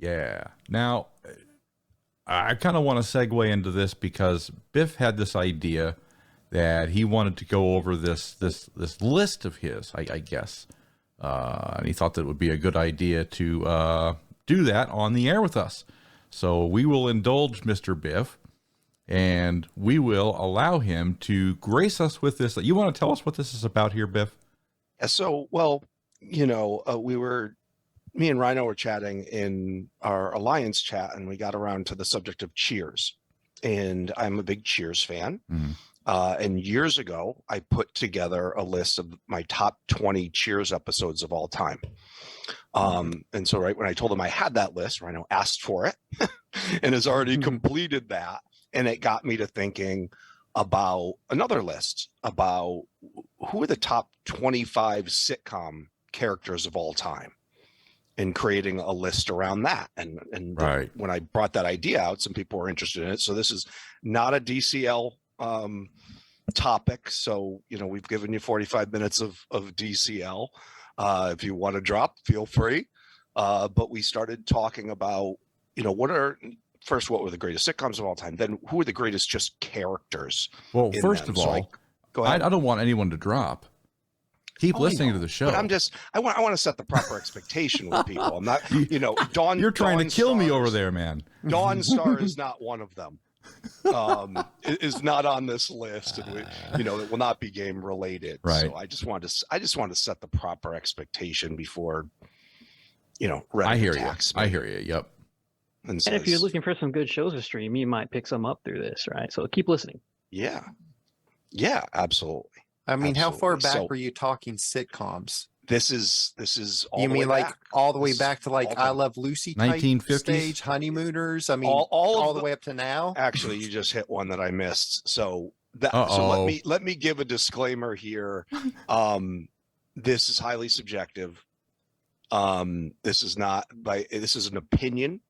Yeah. Now, I kind of want to segue into this because Biff had this idea that he wanted to go over this list of his, I guess. And he thought that it would be a good idea to do that on the air with us. So we will indulge Mr. Biff, and we will allow him to grace us with this. You want to tell us what this is about here, Biff? Yeah, so, well, you know, me and Ryno were chatting in our Alliance chat, and we got around to the subject of Cheers. And I'm a big Cheers fan. Mm. And years ago, I put together a list of my top 20 Cheers episodes of all time. And so right when I told him I had that list, Ryno asked for it and has already completed that. And it got me to thinking about another list about who are the top 25 sitcom characters of all time, and creating a list around that. And right. When I brought that idea out, some people were interested in it. So this is not a DCL topic. So, you know, we've given you 45 minutes of DCL. If you want to drop, feel free. But we started talking about, you know, what were the greatest sitcoms of all time? Then who are the greatest just characters? Well, first of all, go ahead. I don't want anyone to drop. Keep listening to the show. But I want to set the proper expectation with people. I'm not, you know, You're trying to kill me over there, man. Dawn Star is not one of them. Is not on this list, and you know, it will not be game related. Right. So I just want to set the proper expectation before, you know, I hear you. I hear you. Yep. And if you're looking for some good shows to stream, you might pick some up through this, right? So keep listening. Yeah, absolutely. I mean, how far back were you talking sitcoms? This is all you the mean way like back. all the way back to like I Love Lucy type 1950s stage, Honeymooners? I mean, all the way up to now. Actually, you just hit one that I missed. So let me give a disclaimer here. This is highly subjective. This is an opinion.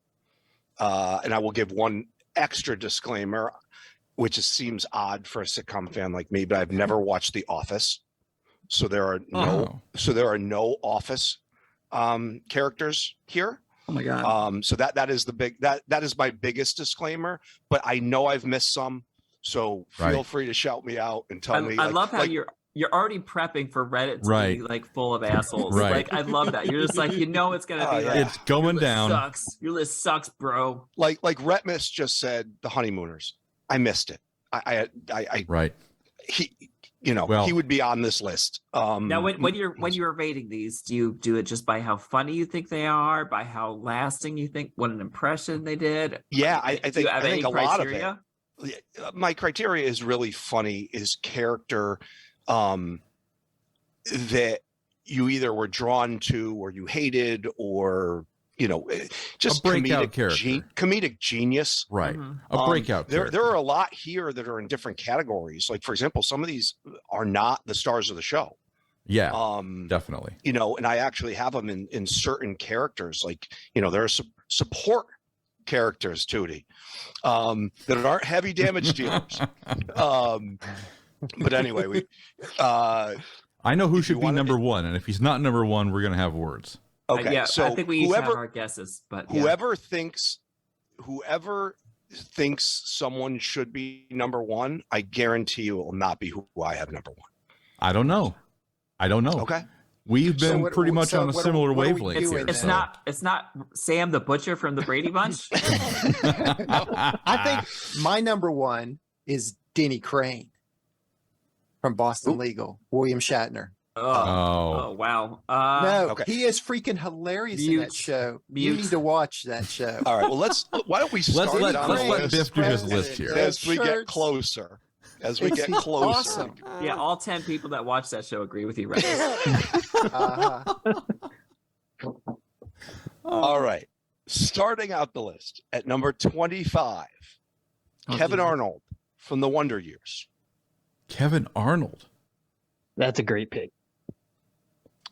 And I will give one extra disclaimer, which seems odd for a sitcom fan like me, but I've never watched The Office. So there are no Office characters here. Oh my God. So that is that is my biggest disclaimer, but I know I've missed some. So feel free to shout me out and tell me. I love how you're already prepping for Reddit to be like full of assholes. Right. Like I love that. You're just like, you know, it's gonna be like, it's going down. Sucks. Your list sucks, bro. Like Retpmus just said, the Honeymooners. I missed it. I right. He would be on this list. Now, when you're rating these, do you do it just by how funny you think they are, by how lasting you think, what an impression they did? Yeah, I think a lot of it. My criteria is really funny. Is character that you either were drawn to, or you hated, or just a breakout comedic genius. Right. A breakout character. There are a lot here that are in different categories. Like, for example, some of these are not the stars of the show. Yeah, definitely. And I actually have them in certain characters. Like, there are support characters, Tewty, that aren't heavy damage dealers. But anyway, I know who should be number one, and if he's not number one, we're going to have words. Okay, so I think we each have our guesses, but whoever thinks someone should be number one, I guarantee you it will not be who I have number one. I don't know. Okay, we've been pretty much on a similar wavelength here. It's not Sam the Butcher from the Brady Bunch. I think my number one is Denny Crane from Boston Legal, William Shatner. Oh wow! He is freaking hilarious in that show. You need to watch that show. All right, well why don't we start? Let's let Biff do his list here as we get closer. Awesome. Yeah, all 10 people that watch that show agree with you, right? All right, starting out the list at number 25, Kevin Arnold from The Wonder Years. Kevin Arnold. That's a great pick.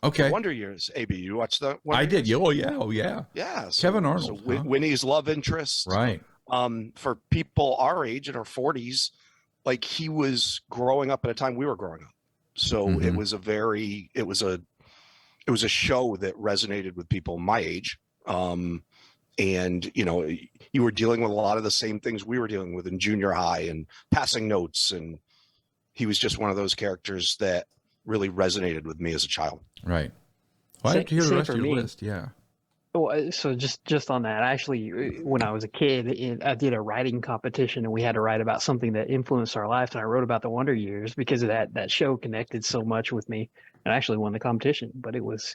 Okay. The Wonder Years. AB, you watched the Wonder I Years? did. Oh yeah. Yeah. So, Kevin Arnold. So Winnie's love interest. Right. For people our age in our 40s, like, he was growing up at a time we were growing up. So it was a show that resonated with people my age. And and you were dealing with a lot of the same things we were dealing with in junior high and passing notes, and he was just one of those characters that really resonated with me as a child. Right. Well, I have to hear the rest of your list. Yeah. Oh, so just on that, actually, when I was a kid, I did a writing competition, and we had to write about something that influenced our lives. And I wrote about the Wonder Years because of that show connected so much with me, and I actually won the competition. But it was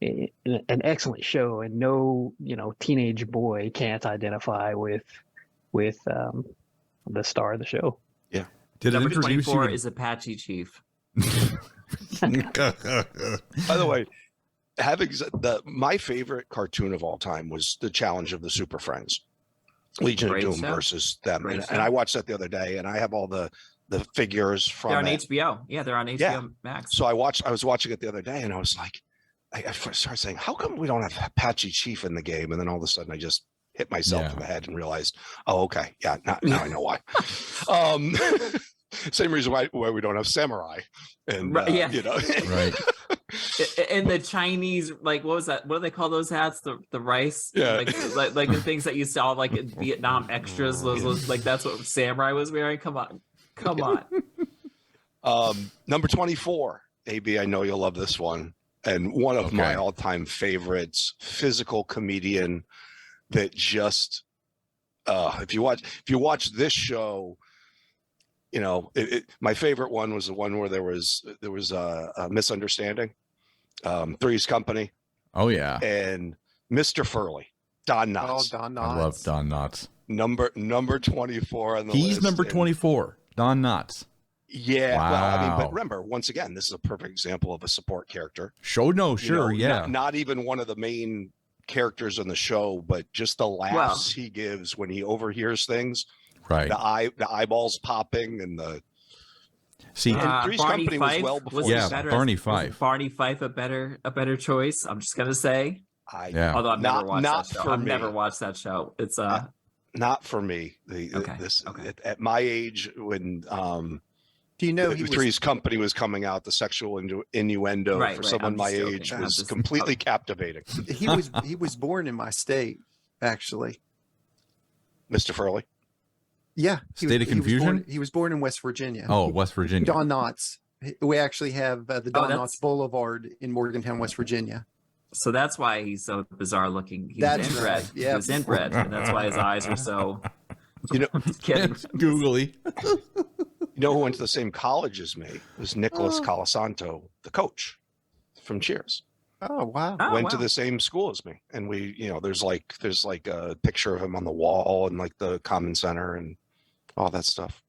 an excellent show, and no, teenage boy can't identify with the star of the show. Yeah. Did it Number introduce 24 you? is Apache Chief. By the way, my favorite cartoon of all time was The Challenge of the Super Friends, Legion Great of Doom show. versus them, Great and I watched that the other day, and I have all the figures from They're on it. HBO. Yeah, they're on HBO Yeah. Max. So I was watching it the other day, and I was like, I started saying, how come we don't have Apache Chief in the game? And then all of a sudden I just hit myself in the head and realized, oh, okay. Yeah. Now I know why. Same reason why we don't have Samurai. And, yeah. Right. And the Chinese, like, what was that? What do they call those hats? The rice? Yeah. Like the things that you saw like in Vietnam extras. Those like that's what Samurai was wearing. Come on. Number 24, AB, I know you'll love this one. And one of my all-time favorites, physical comedian that just, if you watch this show, my favorite one was the one where there was a misunderstanding, Three's Company. Oh yeah. And Mr. Furley, Don Knotts. Oh, Don Knotts. I love Don Knotts. Number 24 on the list. He's number 24. Don Knotts. Yeah. Wow. Well, I mean, but remember, once again, this is a perfect example of a support character. Yeah. Not even one of the main characters on the show, but just the laughs he gives when he overhears things. Right. The eyeballs popping and the Three's Barney Company Fife was well before. Barney Fife. Barney Fife a better choice. I'm just gonna say. Although I've never watched that show. I've never watched that show. It's not for me. At my age when do you know Three's Company was coming out, the sexual innuendo for someone my age was completely captivating. He was born in my state, actually. Mr. Furley. Yeah. State of Confusion? He was born in West Virginia. Oh, West Virginia. Don Knotts. We actually have the Don Knotts Boulevard in Morgantown, West Virginia. So that's why he's so bizarre looking. That's inbred. right. Yeah. He was inbred, and that's why his eyes are so. Googly. You know who went to the same college as me? It was Nicholas Colasanto, the coach from Cheers. Oh wow! Went to the same school as me, and we, there's like a picture of him on the wall and like the common center and all that stuff.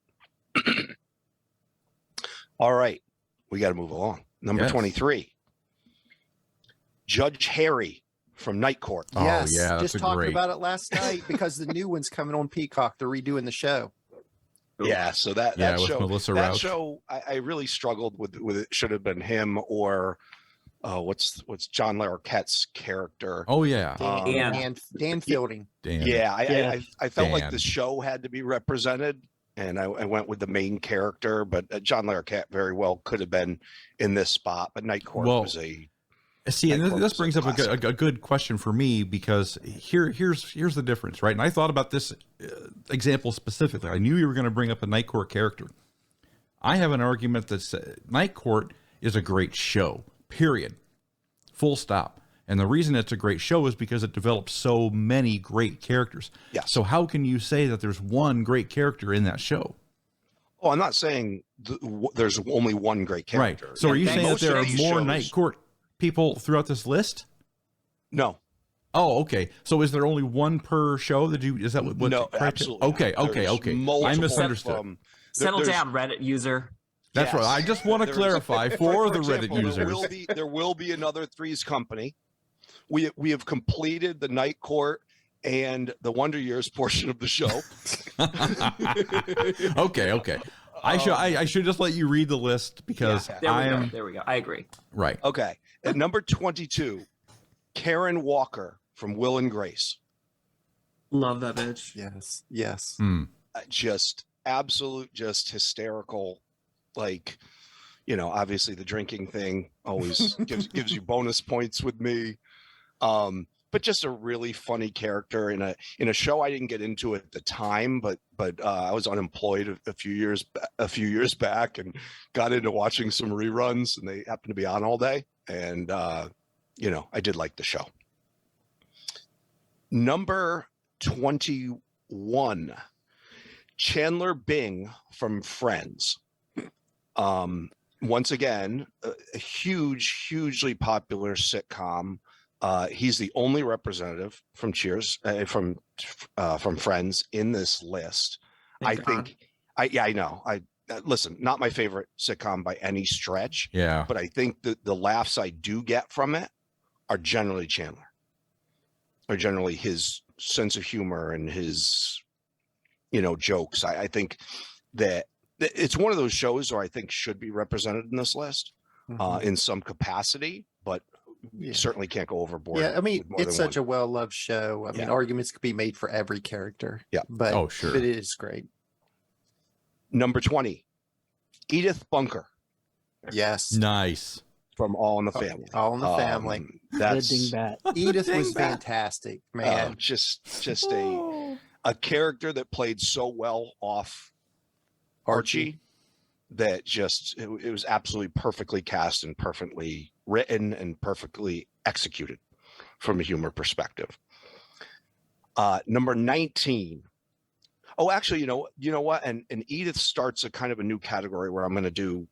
All right, we got to move along. Number 23, Judge Harry from Night Court. Yes, yeah, that's just talked about it last night because the new one's coming on Peacock. They're redoing the show. Yeah, so that show, Melissa that Rauch. show, I really struggled with it. Should have been him or what's John Larroquette's character? Oh yeah, Dan Fielding. Dan. Yeah, I felt like the show had to be represented, and I went with the main character. But John Larroquette very well could have been in this spot. But Night Court was a. See, and this brings up a good question for me, because here's the difference, right? And I thought about this example specifically. I knew you were going to bring up a Night Court character. I have an argument that Night Court is a great show, period, full stop. And the reason it's a great show is because it develops so many great characters. Yeah. So how can you say that there's one great character in that show? Oh, I'm not saying there's only one great character. Right. So are you saying that there are more Night Court people throughout this list? No. Oh, okay. So is there only one per show? Is that what? No, absolutely. Okay. I misunderstood. Settle down, Reddit user. That's right. I just want to clarify for the Reddit users. There will be another Three's Company. We have completed the Night Court and the Wonder Years portion of the show. Okay. I should just let you read the list because there we go. I agree. Right. Okay. At number 22, Karen Walker from Will and Grace. Love that bitch. Yes. Just absolute, just hysterical. Like, obviously the drinking thing always gives you bonus points with me. but just a really funny character in a show I didn't get into at the time, but I was unemployed a few years back and got into watching some reruns, and they happened to be on all day, and you know, I did like the show. Number 21, Chandler Bing from Friends. Once again, a hugely popular sitcom. He's the only representative from from Friends in this list. I know. Listen, not my favorite sitcom by any stretch. Yeah. But I think that the laughs I do get from it are generally Chandler, or generally his sense of humor and his, you know, jokes. I think that it's one of those shows where I think should be represented in this list in some capacity, but you certainly can't go overboard. Yeah, I mean, it's such a well-loved show. I mean, arguments could be made for every character. Yeah. But, oh, sure. But it is great. Number 20, Edith Bunker. Yes. Nice. From All in the Family. All in the Family. That's Edith was fantastic, man. Just a character that played so well off Archie that just it was absolutely perfectly cast and perfectly written and perfectly executed from a humor perspective. Number 19. Oh, actually, you know what? And Edith starts a kind of a new category where I'm going to do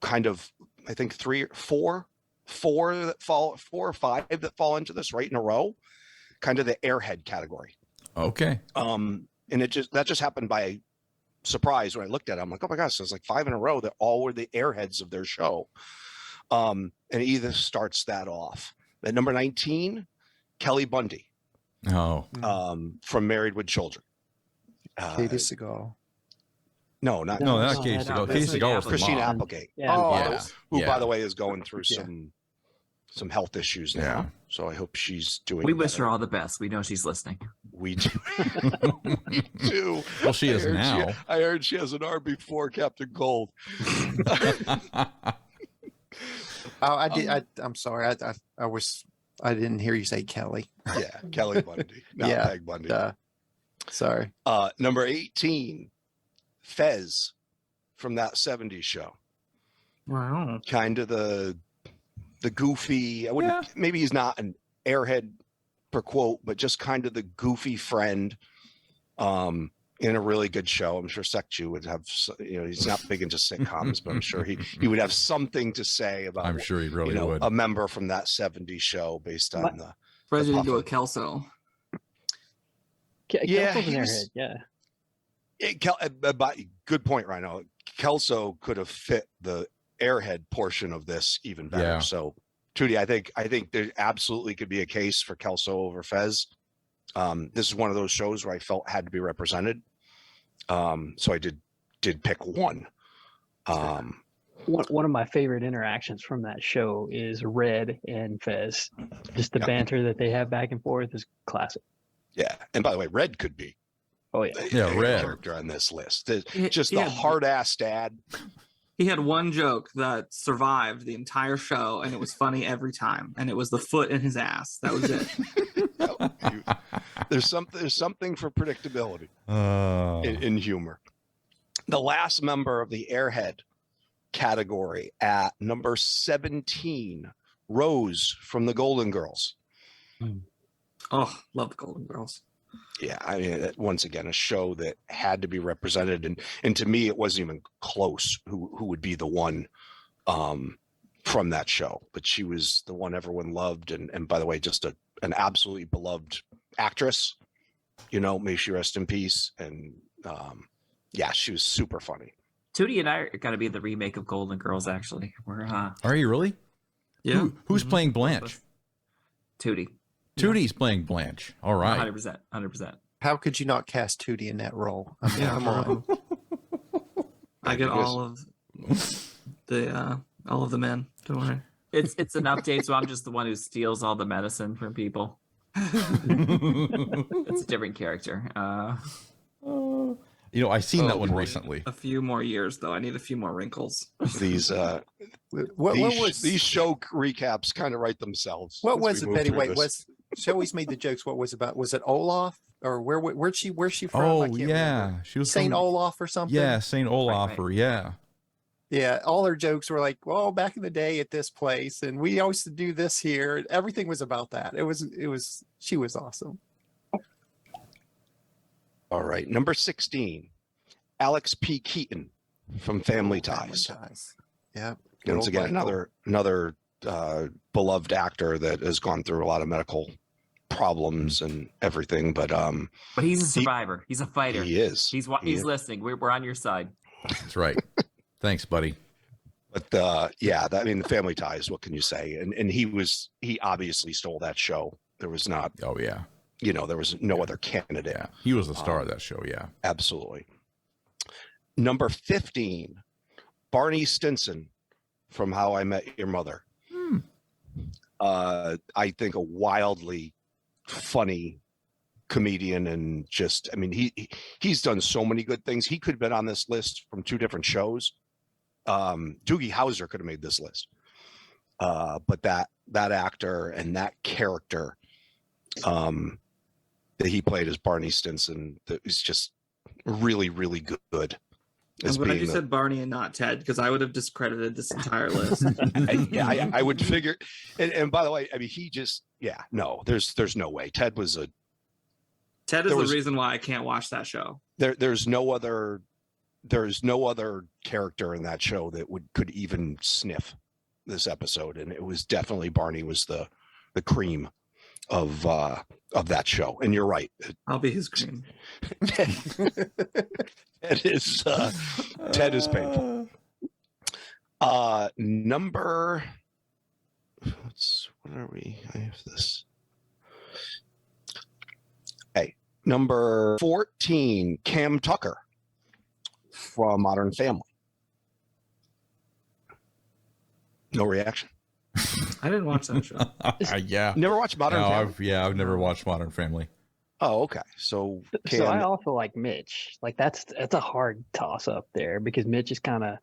kind of, I think 4 or 5 that fall into this right in a row, kind of the airhead category. Okay. And that just happened by surprise when I looked at it. I'm like, oh my gosh, there's like 5 in a row that all were the airheads of their show. And Edith starts that off. At number 19, Kelly Bundy. Oh. From Married with Children. Katie Seagal. No, not Katie Seagal. Katie Seagal was Christina mom. Applegate. Yeah. Who, by the way, is going through some health issues now. Yeah. So I hope she's doing. We wish her all the best. We know she's listening. We do. We do. Well, she is now. I heard she has an RB4 Captain Gold. I'm sorry. I didn't hear you say Kelly. Yeah, Kelly Bundy. Not Peg Bundy. Sorry. Number 18, Fez from That 70s Show. Wow. Kind of the goofy, I wouldn't, maybe he's not an airhead per quote, but just kind of the goofy friend in a really good show. I'm sure Sekchu would have, he's not big into sitcoms, but I'm sure he would have something to say about, I'm sure he really would. A member from That 70s Show based on the. President go with Kelso. Kelso's an airhead, Good point, Ryno. Kelso could have fit the airhead portion of this even better. Yeah. So, Tewty, I think there absolutely could be a case for Kelso over Fez. This is one of those shows where I felt had to be represented. So I did pick one. One of my favorite interactions from that show is Red and Fez. Just the banter that they have back and forth is classic. Yeah, and by the way, Red could be. Oh yeah, Red character on this list. Just the hard ass dad. He had one joke that survived the entire show, and it was funny every time. And it was the foot in his ass. That was it. There's something for predictability in humor. The last member of the airhead category at number 17, Rose from the Golden Girls. Oh, love the Golden Girls. Yeah, I mean, once again, a show that had to be represented, and to me, it wasn't even close who would be the one from that show. But she was the one everyone loved, and by the way, just an absolutely beloved actress. May she rest in peace. And she was super funny. Tewty and I are going to be in the remake of Golden Girls. Actually, Are you really? Yeah. Who's playing Blanche? Tewty. Tooty's playing Blanche. All right. 100%. How could you not cast Tewty in that role? I mean, come on. I get all of the men. Don't worry. It's an update, so I'm just the one who steals all the medicine from people. It's a different character. I seen that one recently. A few more years, though. I need a few more wrinkles. These show recaps kind of write themselves. What was it, Betty? Wait, she always made the jokes. What was about? Was it Olaf or where's she from? I Oh can't yeah, remember. she was Saint from, Olaf or something. yeah, Saint Olaf, right. or yeah. Yeah, all her jokes were like, well, back in the day at this place, and we always used to do this here. Everything was about that. She was awesome. All right, number 16, Alex P. Keaton from Family Family Ties. Ties. Yeah. Once again, another beloved actor that has gone through a lot of medical problems and everything, but he's a survivor. He's a fighter. he is. He's listening. We're on your side. That's right. Thanks, buddy. But yeah, I mean, the Family Ties. What can you say? And he obviously stole that show. There was not. Oh yeah. There was no other candidate. Yeah, he was the star of that show. Yeah, Absolutely. Number 15, Barney Stinson from How I Met Your Mother. I think a wildly funny comedian, and just, I mean, he's done so many good things. He could have been on this list from 2 different shows. Doogie Howser could have made this list. But that actor and that character that he played as Barney Stinson, that is just really, really good. I'm glad you said Barney and not Ted, because I would have discredited this entire list. I would figure. And by the way, I mean, there's no way. Ted is the reason why I can't watch that show. There's no other character in that show that could even sniff this episode, and it was definitely Barney was the cream of that show. And you're right. I'll be his cream. Ted is painful. Number, what are we? I have this. Hey, number 14, Cam Tucker from Modern Family. No reaction. I didn't watch that show. Yeah. Never watched Modern Family? I've never watched Modern Family. Oh, okay. So I also like Mitch. Like that's a hard toss up there, because Mitch is kind of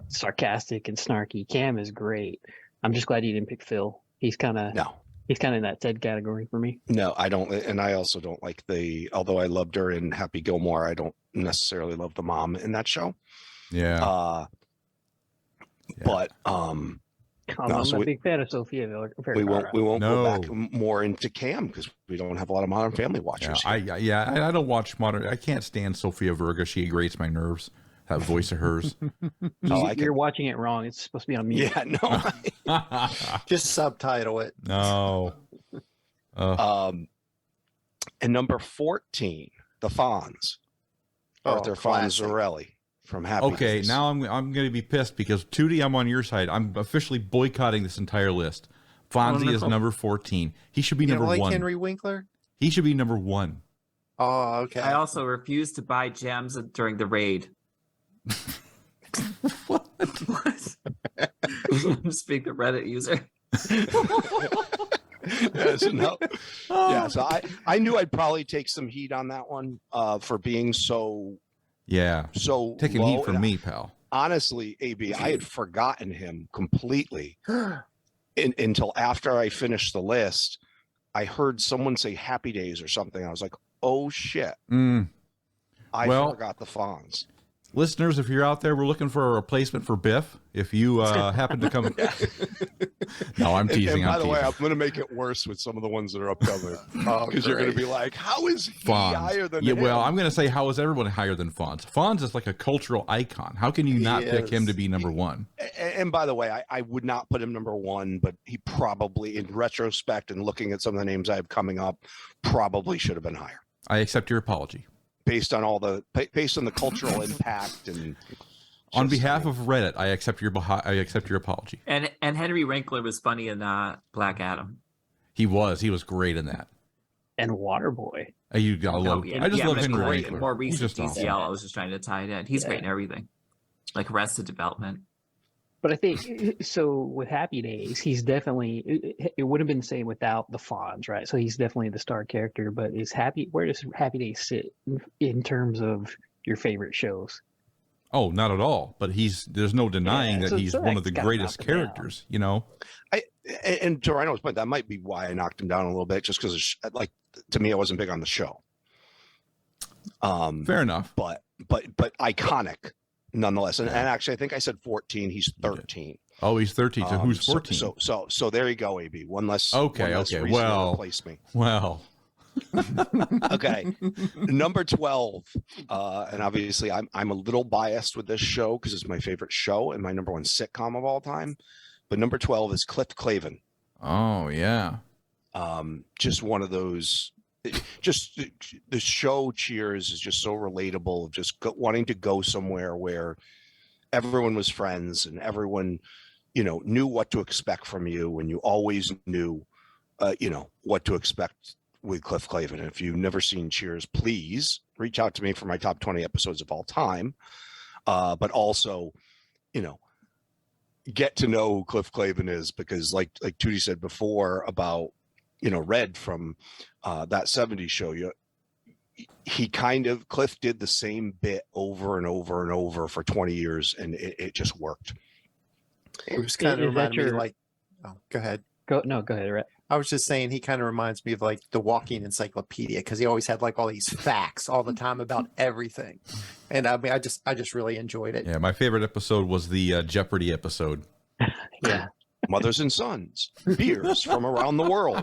sarcastic and snarky. Cam is great. I'm just glad you didn't pick Phil. He's kind of in that Ted category for me. No, I don't, and I also don't like although I loved her in Happy Gilmore, I don't necessarily love the mom in that show. Yeah. But I'm not a big fan of Sophia Vergara. we won't go back more into Cam, because we don't have a lot of Modern Family watchers. I don't watch Modern. I can't stand Sophia Vergara. She grates my nerves. That voice of hers. You're watching it wrong. It's supposed to be on mute. Yeah, no. Just subtitle it. No. And number 14, the Fonz. Arthur Fonzarelli from Happy Days. Now I'm going to be pissed, because Tewty, I'm on your side. I'm officially boycotting this entire list. Fonzie is number 14. He should be number 1. Henry Winkler? He should be number 1. Oh, okay. I also refuse to buy gems during the raid. What? I'm just being the Reddit user. So I knew I'd probably take some heat on that one for being so taking low. heat from me, pal. Honestly, AB, I had forgotten him completely until after I finished the list. I heard someone say Happy Days or something. I was like, oh shit. I forgot the Fonz. Listeners, if you're out there, we're looking for a replacement for Biff. If you happen to come... No, I'm teasing. And by the way, I'm going to make it worse with some of the ones that are upcoming. Because you're going to be like, how is he higher than him? Well, I'm going to say, how is everyone higher than Fonz? Fonz is like a cultural icon. How can you not pick him to be number 1? And by the way, I would not put him number 1, but he probably, in retrospect and looking at some of the names I have coming up, probably should have been higher. I accept your apology. Based on the cultural impact and on behalf of Reddit, I accept your apology. And Henry Winkler was funny in Black Adam. He was great in that. And Waterboy. I just love Henry Winkler. More recent DCL. Awesome. I was just trying to tie it in. He's great in everything, like Arrested Development. But I think so with Happy Days, he's definitely, it would have been the same without the Fonz, right? So he's definitely the star character, but where does Happy Days sit in terms of your favorite shows? Oh, not at all. But there's no denying that he's one of the it's gotta greatest knock him down. characters, you know? And to Ryno's point, that might be why I knocked him down a little bit, just because, like, to me, I wasn't big on the show. Fair enough. But iconic nonetheless. And actually, I think I said 14. He's 13. Oh, he's 13. So who's 14? So there you go, AB. One less. Okay. reason to replace me. Well. Okay. Number 12. And obviously, I'm a little biased with this show because it's my favorite show and my number one sitcom of all time. But number 12 is Cliff Clavin. Oh, yeah. Just one of those. Just the show Cheers is just so relatable, of just wanting to go somewhere where everyone was friends and everyone, knew what to expect from you, and you always knew, what to expect with Cliff Clavin. And if you've never seen Cheers, please reach out to me for my top 20 episodes of all time. But also, get to know who Cliff Clavin is, because like Tewty said before about, Red from that 70s show, Cliff did the same bit over and over and over for 20 years, and it just worked. It was kind of reminded me like, oh, go ahead. Go ahead, Rhett. I was just saying he kind of reminds me of like the walking encyclopedia, because he always had like all these facts all the time about everything. And I mean, I just really enjoyed it. Yeah, my favorite episode was the Jeopardy episode. Yeah. Mothers and sons, beers from around the world.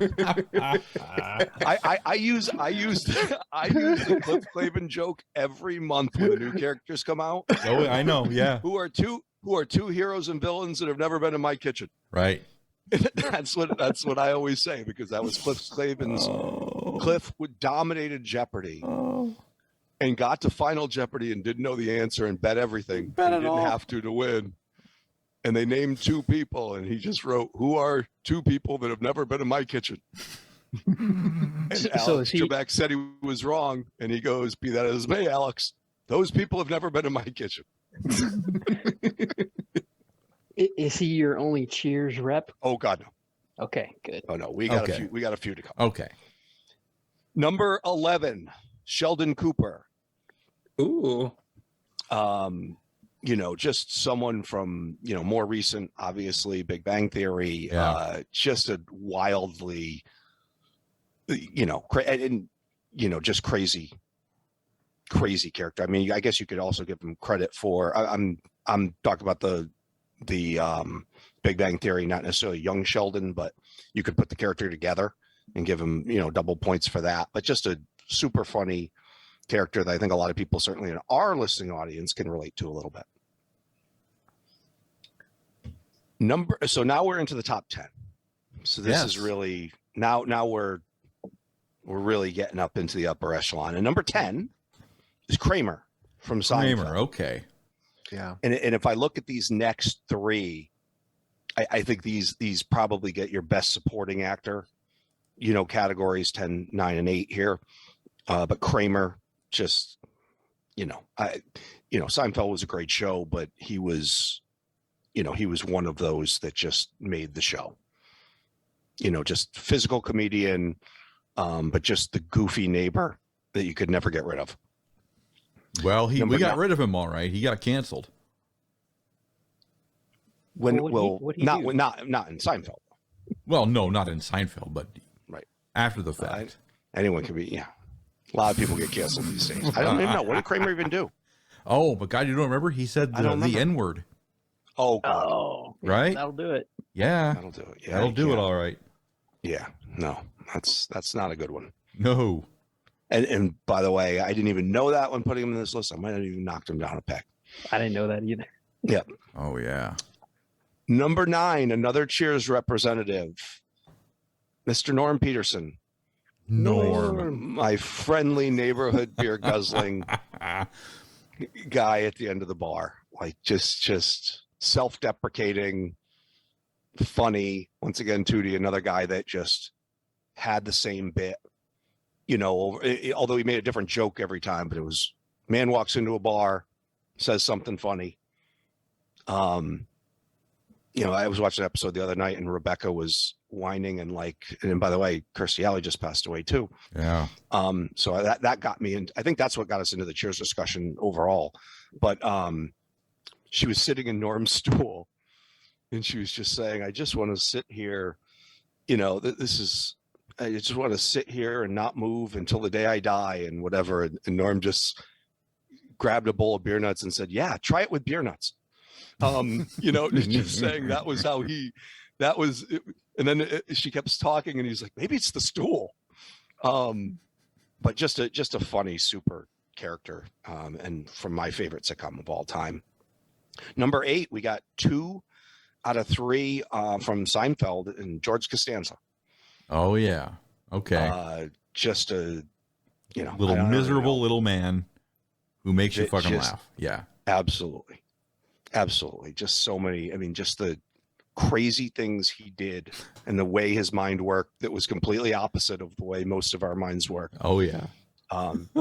I use the Cliff Clavin joke every month when the new characters come out. Oh, I know. Yeah. Who are two heroes and villains that have never been in my kitchen. Right. That's what I always say, because that was Cliff Clavin's. Cliff dominated Jeopardy and got to Final Jeopardy and didn't know the answer and bet everything. He didn't have to win. And they named two people, and he just wrote, "Who are two people that have never been in my kitchen?" And Alex Trebek said he was wrong, and he goes, "Be that as may, Alex, those people have never been in my kitchen." Is he your only Cheers rep? Oh God, no. Okay, good. Oh no, we got a few to come. Okay. Number 11, Sheldon Cooper. Ooh. Just someone from, more recent, obviously, Big Bang Theory, just a wildly, just crazy character. I mean, I guess you could also give him credit for, I'm talking about the Big Bang Theory, not necessarily young Sheldon, but you could put the character together and give him, double points for that. But just a super funny character that I think a lot of people, certainly in our listening audience, can relate to a little bit. So now we're into the top 10. So this is really now we're really getting up into the upper echelon. And number 10 is Kramer from Seinfeld. Kramer, okay. Yeah. And if I look at these next three, I think these probably get your best supporting actor, categories 10, 9, and 8 here. But Kramer just, Seinfeld was a great show, but he was one of those that just made the show. Just physical comedian, but just the goofy neighbor that you could never get rid of. Well, we got rid of him, all right. He got canceled. Not in Seinfeld. Well, no, not in Seinfeld, but right after the fact. Anyone can be. Yeah, a lot of people get canceled these days. I don't even know, what did Kramer even do. Oh, but God, you don't remember? He said the N-word. Oh, God. Oh, right. That'll do it. Yeah, that'll do it. Yeah, that'll do it. All right. Yeah, no, that's not a good one. No. And by the way, I didn't even know that when putting him in this list. I might have even knocked him down a peg. I didn't know that either. Yeah. Oh yeah. Number 9, another Cheers representative, Mr. Norm Peterson. Norm, my friendly neighborhood beer guzzling guy at the end of the bar, like just self-deprecating, funny. Once again, Tewty, another guy that just had the same bit, although he made a different joke every time, but it was man walks into a bar, says something funny. I was watching an episode the other night and Rebecca was whining and by the way, Kirstie Alley just passed away too. Yeah. So that got me, and I think that's what got us into the Cheers discussion overall. But she was sitting in Norm's stool, and she was just saying, I just want to sit here. You know, I just want to sit here and not move until the day I die and whatever. And Norm just grabbed a bowl of beer nuts and said, yeah, try it with beer nuts. You know, just saying that was how that was. And then she kept talking and he's like, maybe it's the stool. But just a funny, super character. And from my favorite sitcom of all time. Number 8, we got 2 out of 3 from Seinfeld and George Costanza. Oh yeah. Okay. Just a, little miserable little man who makes you fucking laugh. Yeah. Absolutely. Just so many. I mean, just the crazy things he did and the way his mind worked that was completely opposite of the way most of our minds work. Oh yeah.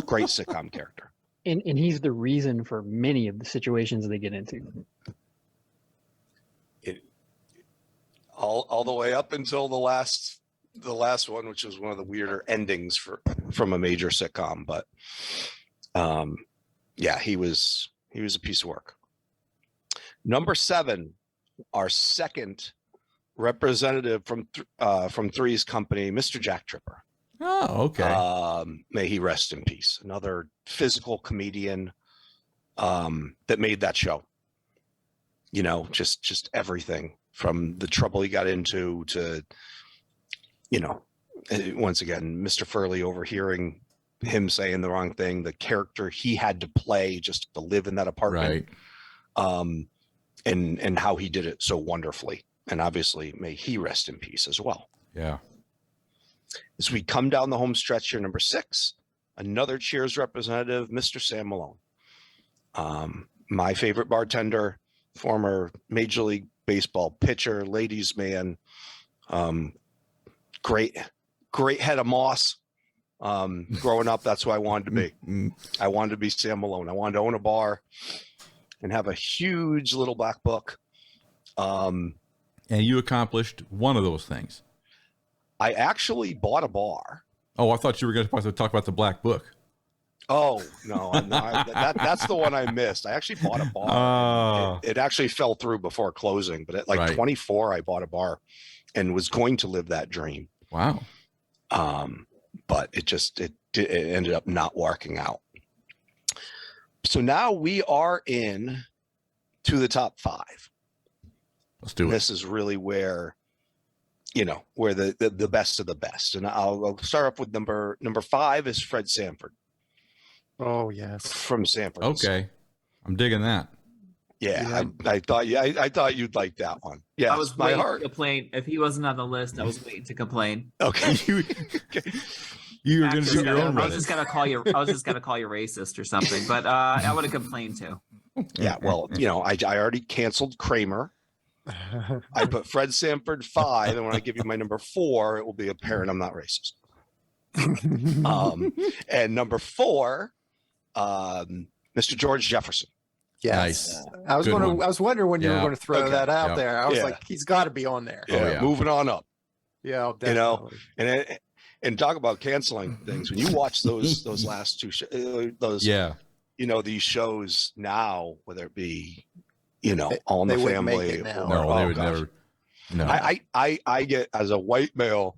Great sitcom character. And he's the reason for many of the situations they get into. All the way up until the last one, which was one of the weirder endings from a major sitcom. But yeah, he was a piece of work. Number 7, our second representative from Three's Company, Mr. Jack Tripper. Oh, okay. May he rest in peace. Another physical comedian that made that show. Just everything from the trouble he got into to, once again, Mr. Furley overhearing him saying the wrong thing, the character he had to play just to live in that apartment. Right. And how he did it so wonderfully. And obviously, may he rest in peace as well. Yeah. As we come down the home stretch here, number 6, another Cheers representative, Mr. Sam Malone. My favorite bartender, former Major League Baseball pitcher, ladies' man, great head of moss. Growing up, that's who I wanted to be. I wanted to be Sam Malone. I wanted to own a bar and have a huge little black book. And you accomplished one of those things. I actually bought a bar. Oh, I thought you were going to talk about the black book. Oh, no, that's the one I missed. I actually bought a bar. It actually fell through before closing, but at 24, I bought a bar and was going to live that dream. Wow. But it ended up not working out. So now we are in to the top 5. Let's do it. This is really where, where the best of the best. And I'll start off with number 5 is Fred Sanford. Oh yes, from Sanford. Okay, I'm digging that. Yeah, I thought you'd like that one. Yeah, I was waiting to complain. If he wasn't on the list, I was waiting to complain. Okay, you were going to do your own. I was just gonna call you racist or something, but I would have complained too. Yeah, well, I already canceled Kramer. I put Fred Sanford 5, and when I give you my number 4, it will be apparent I'm not racist. And number 4, Mr. George Jefferson. Yes. Nice. I was wondering when you were going to throw that out there. I was Yeah. like, he's got to be on there. Yeah, moving on up. Yeah, definitely. And talk about canceling things. When you watch those last 2 these shows now, whether it be All in the Family, no, they would never. No, I get, as a white male,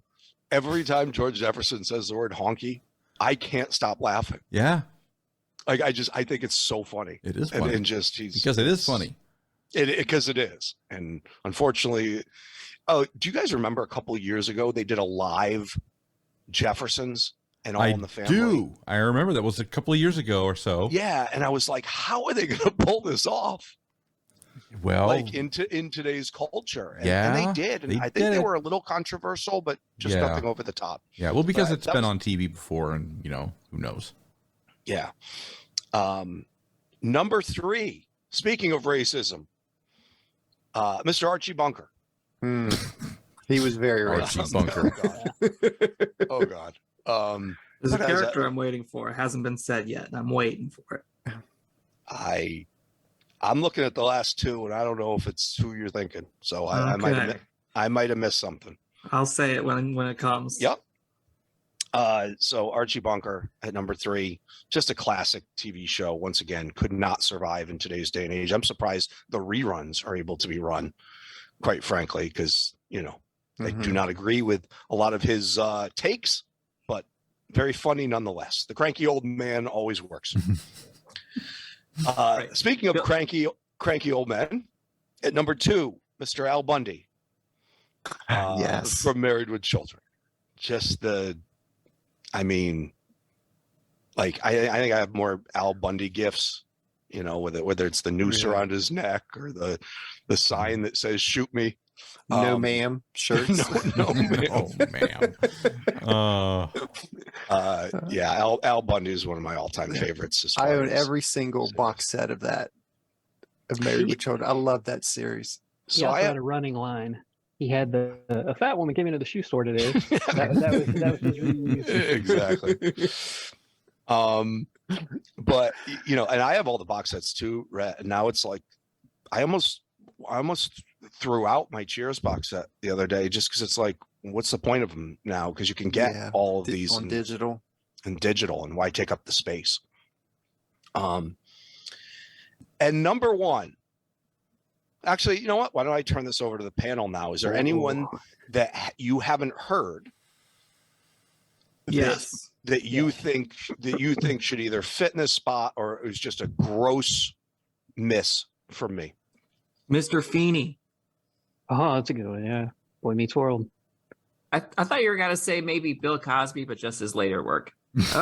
every time George Jefferson says the word honky, I can't stop laughing. Yeah. Like I think it's so funny. It is funny. And just because it is funny. Because it is. And unfortunately, do you guys remember a couple of years ago they did a live Jeffersons and All in the Family? I remember that was a couple of years ago or so. Yeah, and I was like, how are they going to pull this off? Well, like in today's culture. And they did. And I think they were a little controversial, but just nothing over the top. Yeah, well, because it's been on TV before, and who knows. Yeah. Number 3, speaking of racism, Mr. Archie Bunker. He was very Archie racist. Bunker. Oh God. There's a character I'm waiting for. It hasn't been said yet, and I'm waiting for it. I'm looking at the last 2, and I don't know if it's who you're thinking. So I might have missed something. I'll say it when it comes. Yep. So Archie Bunker at number 3, just a classic TV show. Once again, could not survive in today's day and age. I'm surprised the reruns are able to be run, quite frankly, because, you know, I do not agree with a lot of his takes, but very funny nonetheless. The cranky old man always works. Speaking of cranky old men, at number 2, Mr. Al Bundy. Yes. From Married with Children. Just I think I have more Al Bundy gifts, you know, whether it's the noose around his neck or the sign that says "shoot me." No, ma'am. Shirts. No, ma'am. Oh, ma'am. Yeah, Al Bundy is one of my all-time favorites. I own every single box set of that, of Married with Children. I love that series. He also had a running line. He had a fat woman came into the shoe store today. that was his reuse. Exactly. But you know, and I have all the box sets too, Rhett. And now it's like I almost threw out my Cheers box set the other day just because it's like, what's the point of them now? Because you can get all of these on digital, and why take up the space? And number 1. Actually, you know what? Why don't I turn this over to the panel now? Is there anyone that you haven't heard? Yes. That you think should either fit in this spot or it was just a gross miss from me? Mr. Feeney. Oh, that's a good one. Yeah. Boy Meets World. I thought you were gonna say maybe Bill Cosby, but just his later work. That's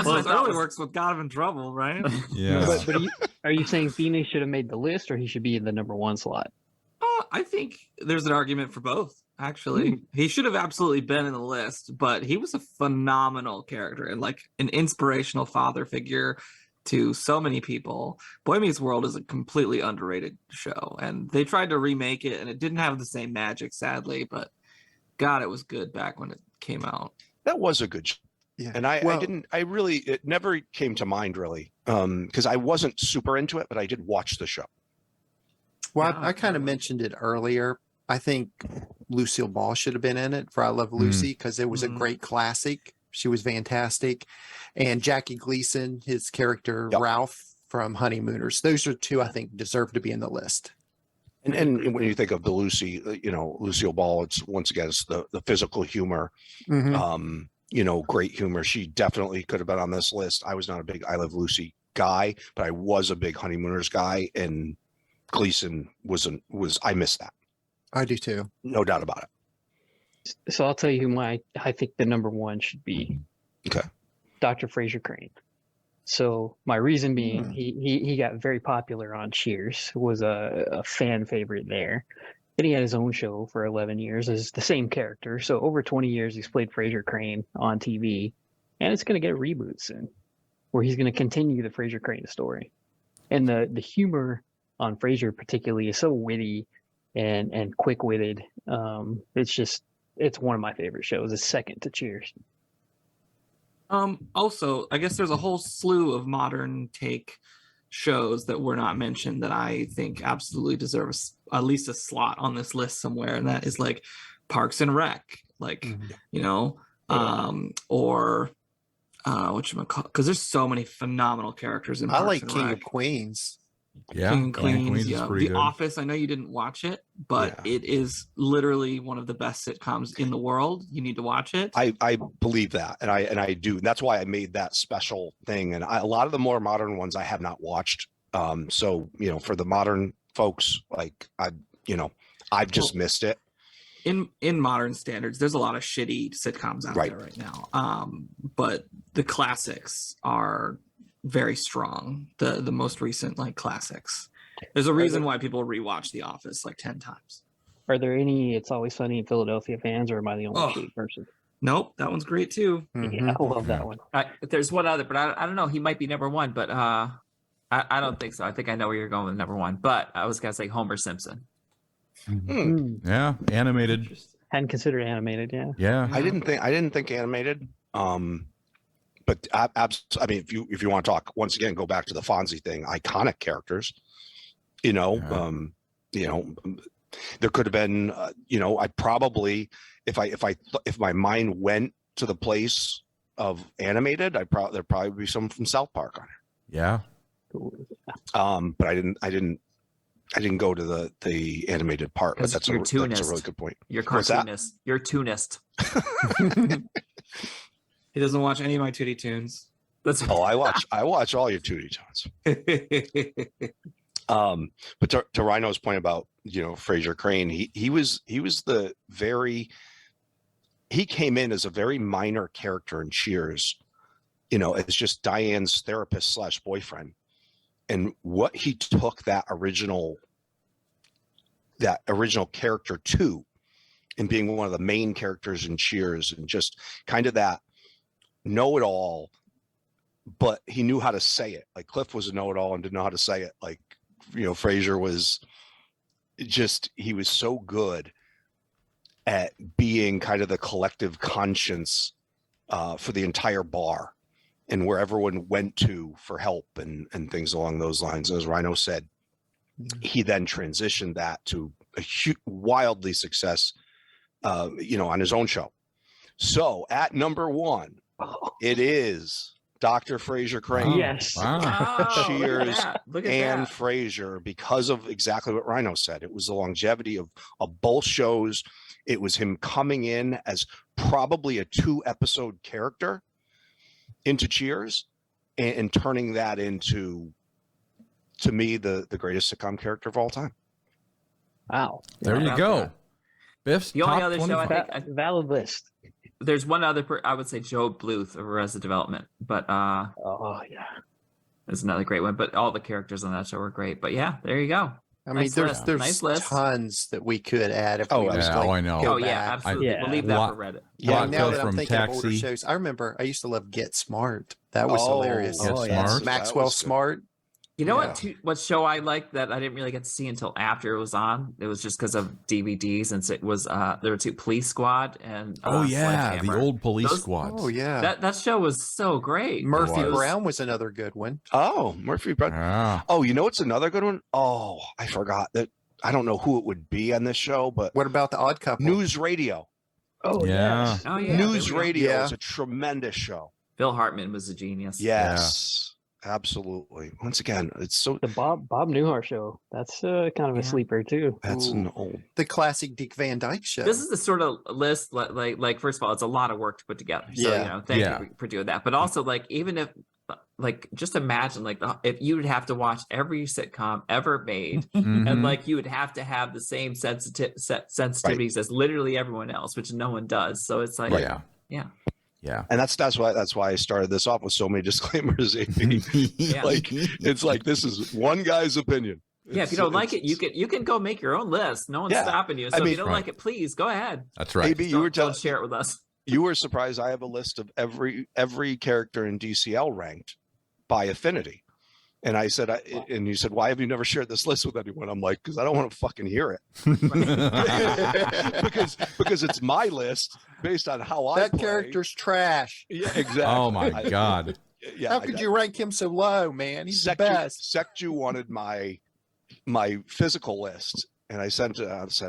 what his early works with got him in trouble, right? Yeah. But are you saying Feeney should have made the list, or he should be in the number 1 slot? I think there's an argument for both. Actually, he should have absolutely been in the list, but he was a phenomenal character and like an inspirational father figure to so many people. Boy Meets World is a completely underrated show, and they tried to remake it, and it didn't have the same magic, sadly. But God, it was good back when it came out. That was a good show. Yeah. And it never came to mind really, because I wasn't super into it, but I did watch the show. Well, Yeah, I kind of mentioned it earlier. I think Lucille Ball should have been in it for I Love Lucy because it was a great classic. She was fantastic. And Jackie Gleason, his character Ralph from Honeymooners. Those are 2 I think deserve to be in the list. And when you think of the Lucy, you know, Lucille Ball, it's once again it's the physical humor, you know, great humor. She definitely could have been on this list. I was not a big I Love Lucy guy, but I was a big Honeymooners guy, and Gleason was I missed that. I do too. No doubt about it. So I'll tell you who I think the number 1 should be. Okay. Dr. Fraser Crane. So my reason being, he got very popular on Cheers, was a fan favorite there. Then he had his own show for 11 years as the same character. So over 20 years, he's played Fraser Crane on TV, and it's going to get a reboot soon, where he's going to continue the Fraser Crane story. And the humor on Fraser particularly is so witty and quick-witted. It's one of my favorite shows. It's second to Cheers. Also, I guess there's a whole slew of modern take shows that were not mentioned that I think absolutely deserve at least a slot on this list somewhere, and that is like Parks and Rec, like you know, or whatchamacallit, because there's so many phenomenal characters in Parks I like and King Rec. of Queens. Yeah, King and Queens, is yeah. pretty The good. Office, I know you didn't watch it, but it is literally one of the best sitcoms in the world. You need to watch it. I believe that, and I do. And that's why I made that special thing. And a lot of the more modern ones I have not watched. So you know, for the modern folks, like I've just missed it. In modern standards, there's a lot of shitty sitcoms out there right now. But the classics are very strong. The most recent like classics. There's a reason why people rewatch The Office like 10 times. Are there any It's Always Sunny in Philadelphia fans, or am I the only shitty person? Nope, that one's great too. Yeah, I love that one. There's one other, but I don't know. He might be number 1, but I don't think so. I think I know where you're going with number 1. But I was gonna say Homer Simpson. Yeah, animated. Hadn't considered animated. Yeah. I didn't think animated. But I mean, if you want to talk once again, go back to the Fonzie thing. Iconic characters, there could have been, I probably, if my mind went to the place of animated, there'd probably be some from South Park on it. Yeah. But I didn't go to the animated part. But that's a really good point. You're cartoonist. You're tunist. He doesn't watch any of my Tewty tunes. I watch all your Tewty tunes. But to Ryno's point about, Fraser Crane, he came in as a very minor character in Cheers, as just Diane's therapist / boyfriend. And what he took that original character to, and being one of the main characters in Cheers, and just kind of that know-it-all, but he knew how to say it. Like Cliff was a know-it-all and didn't know how to say it. Like, Fraser was he was so good at being kind of the collective conscience for the entire bar, and where everyone went to for help and things along those lines. As Ryno said, he then transitioned that to a wildly success, on his own show. So at number 1, it is Dr. Fraser Crane. Yes. Wow. Cheers Look at and that. Fraser, because of exactly what Ryno said. It was the longevity of both shows. It was him coming in as probably a 2-episode character into Cheers and turning that into, to me, the greatest sitcom character of all time. Wow. There you go. Biff's The only top other show 25. Valid list. There's one other, I would say Joe Bluth of Arrested Development, but Oh yeah. there's another great one. But all the characters on that show were great. But yeah, there you go. I mean, Nice there's list. there's Nice list. tons that we could add if Oh, we just yeah, I know. go Oh yeah, back. absolutely. Yeah. We'll leave that Lot- for Reddit. Yeah, Lot now goes that I'm from thinking of older Taxi. shows, I remember I used to love Get Smart. That was Oh, hilarious. Get Oh, yeah. Smart. Maxwell That was good. Smart. You know Yeah. what show I liked that I didn't really get to see until after it was on? It was just because of DVDs, and it was there were 2, Police Squad and Oh yeah, the Sledgehammer. old police Those- squads. Oh yeah. That show was so great. Murphy was. Brown was another good one. Oh, Murphy Brown. Ah, Oh, you know what's another good one? Oh, I forgot that. I don't know who it would be on this show, but What about the Odd Couple? News Radio. Oh Yeah. yes. Oh yeah, News there we go. Radio Yeah. is a tremendous show. Phil Hartman was a genius. Yes, absolutely. Once again, it's so The Bob Newhart show. That's kind of Yeah. a sleeper too. that's an Ooh. old. The classic Dick Van Dyke Show. This is the sort of list like first of all, it's a lot of work to put together. So Yeah. thank Yeah. you for doing that. But also even if just imagine if you would have to watch every sitcom ever made, and mhm. you would have to have the same sensitivities as literally everyone else, which no one does. So it's like Yeah. And that's why I started this off with so many disclaimers. AB. Yeah. Like it's like this is one guy's opinion. Yeah, if you don't like it, you can go make your own list. No one's Yeah. stopping you. So I if mean- you don't Right. like it, please go ahead. That's right. AB, you were Don't telling share it with us. you were surprised. I have a list of every character in DCL ranked by affinity. And I said, and you said, why have you never shared this list with anyone? I'm like, because I don't want to fucking hear it. because it's my list based on how I that play. character's trash. Yeah, exactly. Oh my I- God. Yeah. How could you rank him so low, man? He's the best. Sectu wanted my physical list, and I said,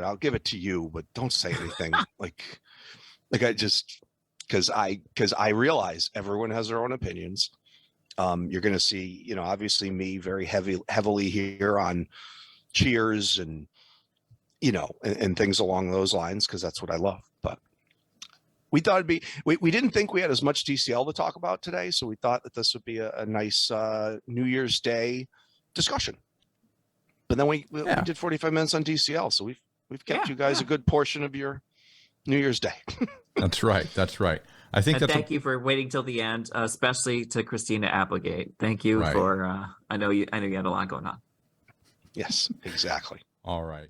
I'll give it to you, but don't say anything. like I just because I realize everyone has their own opinions. You're going to see, obviously me very heavily here on Cheers and, and things along those lines, because that's what I love. But we thought we didn't think we had as much DCL to talk about today. So we thought that this would be a nice New Year's Day discussion. But then we did 45 minutes on DCL. So we've kept you guys a good portion of your New Year's Day. That's right. That's right. I think And that's thank you for waiting till the end, especially to Christina Applegate. Thank you Right. for. I know you had a lot going on. Yes, exactly. all right.